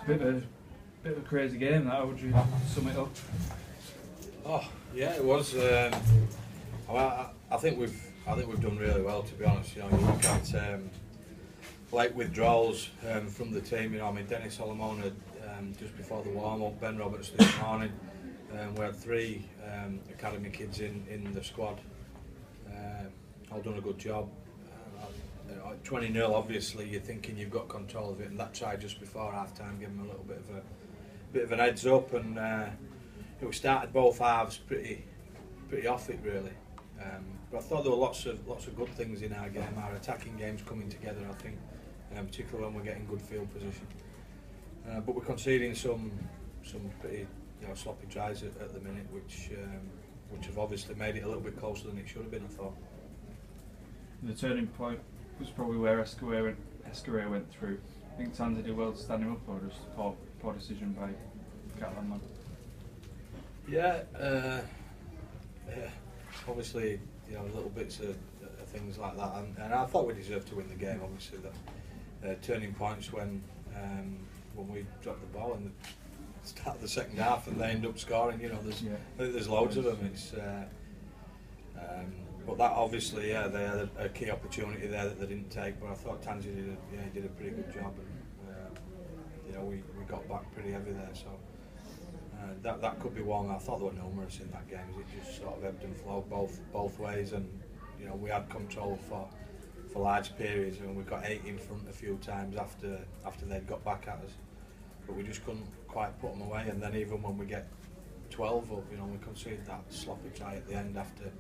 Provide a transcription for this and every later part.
Bit of a crazy game. How would you sum it up? Oh yeah, it was. I think we've done really well, to be honest. You know, you look at late withdrawals from the team. You know, I mean, Dennis Solomon had just before the warm-up, Ben Roberts this morning. We had 3 academy kids in the squad. All done a good job. 20-0, obviously, you're thinking you've got control of it, and that try just before half-time gave them a little bit of an heads up, and we started both halves pretty off it really. But I thought there were lots of good things in our game. Our attacking game's coming together, I think, particularly when we're getting good field position. But we're conceding some pretty sloppy tries at the minute, which have obviously made it a little bit closer than it should have been, I thought. The turning point was probably where Escarret went through. I think Tanzi did well to stand him up, or just poor decision by Catalan. Yeah, obviously, little bits of things like that, and I thought we deserved to win the game. Obviously, the turning points when we dropped the ball in the start of the second half and they end up scoring. There's loads of them. It's but that obviously, they had a key opportunity there that they didn't take. But I thought Tanzi did a pretty good job, and we got back pretty heavy there. So. That could be one. I thought there were numerous in that game. It just sort of ebbed and flowed both ways, and we had control for large periods, and we got 8 in front a few times after they'd got back at us, but we just couldn't quite put them away. And then even when we get 12 up, we conceded that sloppy try at the end after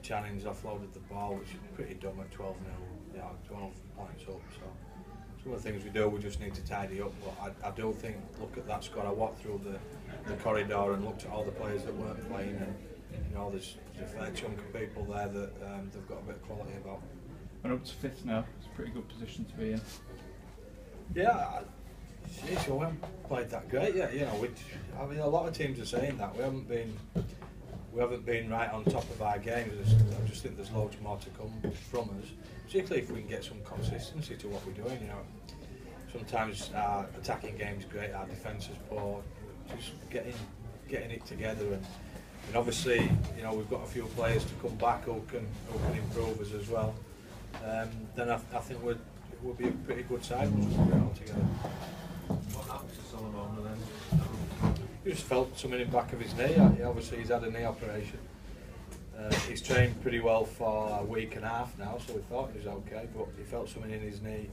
Channing's offloaded the ball, which is pretty dumb at 12-0, 12 points up. So. Some of the things we do, we just need to tidy up. But I do think, look at that squad. I walked through the corridor and looked at all the players that weren't playing, and there's a fair chunk of people there that they've got a bit of quality about. And up to 5th now. It's a pretty good position to be in. Yeah, we haven't played that great yet. I mean, a lot of teams are saying that we haven't been right on top of our games. I just think there's loads more to come from us, particularly if we can get some consistency to what we're doing. Sometimes our attacking game's great, our defence is poor. Just getting it together, and obviously, we've got a few players to come back who can improve us as well. Then I think we'll be a pretty good side once we get it all together. What happened to Solomon then? He just felt something in the back of his knee. Obviously, he's had a knee operation. He's trained pretty well for a week and a half now, so we thought he was okay. But he felt something in his knee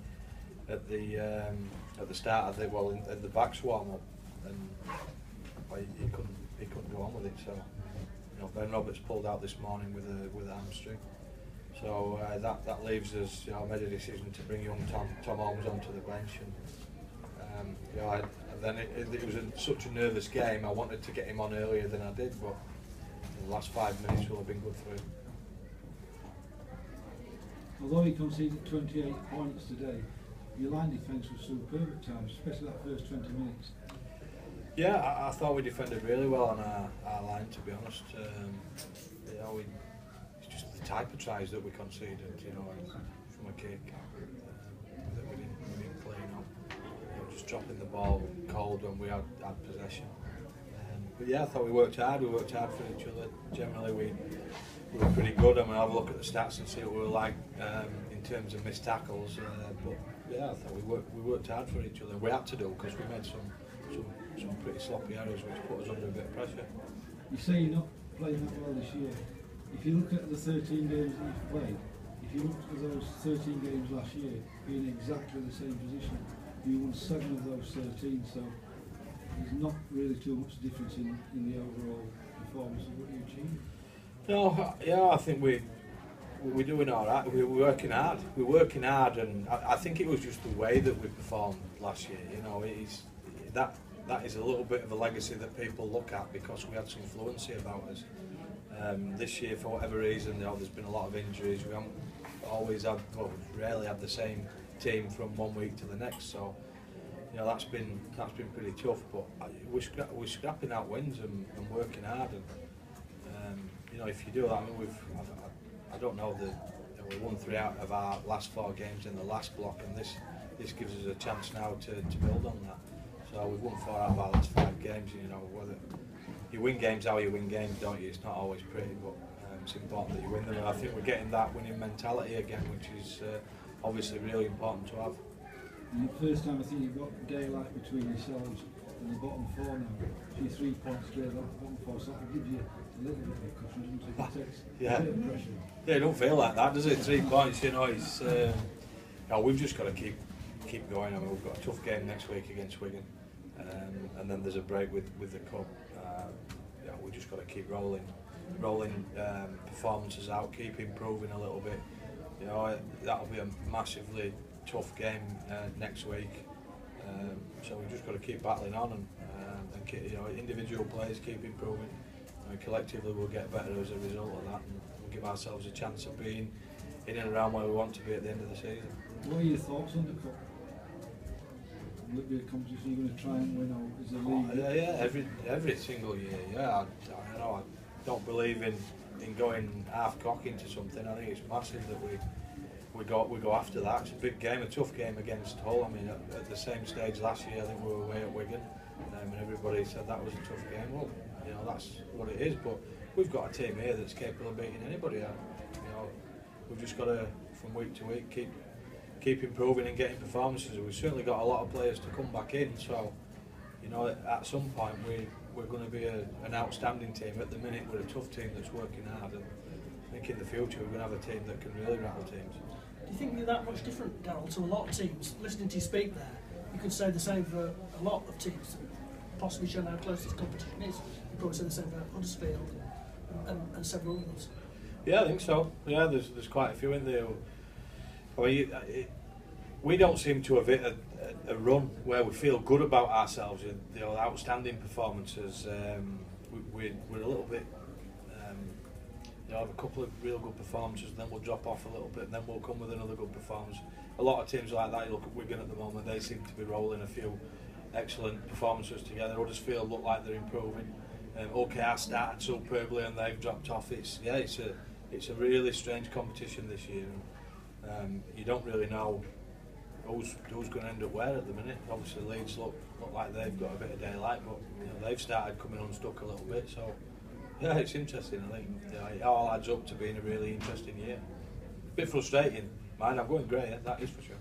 at the start of at the backs warm up, and he couldn't go on with it. So Ben Roberts pulled out this morning with a hamstring. So that leaves us. I made a decision to bring young Tom Holmes onto the bench, and then it was such a nervous game. I wanted to get him on earlier than I did, but the last 5 minutes will have been good for him. Although he conceded 28 points today, your line defence was superb at times, especially that first 20 minutes. Yeah, I thought we defended really well on our line, to be honest. It's just the type of tries that we conceded, from a kick that we didn't play just dropping the ball cold when we had possession. But yeah, I thought we worked hard for each other. Generally we were pretty good. I'll have a look at the stats and see what we were like in terms of missed tackles. But yeah, I thought we worked hard for each other. We had to do, because we made some pretty sloppy errors which put us under a bit of pressure. You say you're not playing that well this year. If you look at the 13 games that you've played, if you look at those 13 games last year, being exactly the same position, you won 7 of those 13, so there's not really too much difference in the overall performance of what you achieved. No, yeah, I think we're doing all right. We're working hard, and I think it was just the way that we performed last year. That is a little bit of a legacy that people look at, because we had some fluency about us. This year, for whatever reason, there's been a lot of injuries. We haven't always had, rarely had the same team from one week to the next. So, that's been pretty tough. But we're scrapping out wins and working hard. And if you do that, I don't know that we won 3 out of our last 4 games in the last block, and this gives us a chance now to build on that. So we've won 4 out of our last 5 games. You know, whether you win games how you win games, don't you? It's not always pretty, but it's important that you win them. And I think we're getting that winning mentality again, which is obviously really important to have. And the first time I think you've got daylight between yourselves and the bottom 4 now. So you're 3 points clear of the bottom 4, so that gives you a little bit of a cushion, doesn't it? It takes a bit of pressure. Yeah, it don't feel like that, does it? 3 points, you know. It's we've just got to keep going. I mean, we've got a tough game next week against Wigan, and then there's a break with the cup. We just got to keep rolling performances out, keep improving a little bit. You know, that'll be a massively tough game next week. So we've just got to keep battling on and keep, you know, individual players keep improving. And collectively we'll get better as a result of that, and we'll give ourselves a chance of being in and around where we want to be at the end of the season. What are your thoughts on the cup? Will it be a competition you're going to try and win, or is the league? Every single year. Yeah, I know. I don't believe in going half cock into something. I think it's massive that we go after that. It's a big game, a tough game against Hull. I mean, at the same stage last year, I think we were away at Wigan, and everybody said that was a tough game. Well, you know, that's what it is. But we've got a team here that's capable of beating anybody. You know, we've just got to, from week to week, keep improving and getting performances. We've certainly got a lot of players to come back in. So, you know, at some point we're going to be an outstanding team. At the minute, we're a tough team that's working hard, and I think in the future we're going to have a team that can really rattle teams. Do you think you're that much different, Daryl, to a lot of teams? Listening to you speak there, you could say the same for a lot of teams, possibly showing how close this competition is. You'd probably say the same for Huddersfield and several others. Yeah, I think so. Yeah, there's quite a few in there. I mean, we don't seem to have hit a run where we feel good about ourselves. You know, outstanding performances. We're a little bit. You know, have a couple of real good performances, and then we'll drop off a little bit, and then we'll come with another good performance. A lot of teams like that, you look at Wigan at the moment, they seem to be rolling a few excellent performances together. Huddersfield look like they're improving. OKR started superbly and they've dropped off. It's a really strange competition this year. You don't really know who's going to end up where at the minute. Obviously Leeds look like they've got a bit of daylight, but you know, they've started coming unstuck a little bit. So yeah, it's interesting. I think it all adds up to being a really interesting year. A bit frustrating, man. I'm going grey, that is for sure.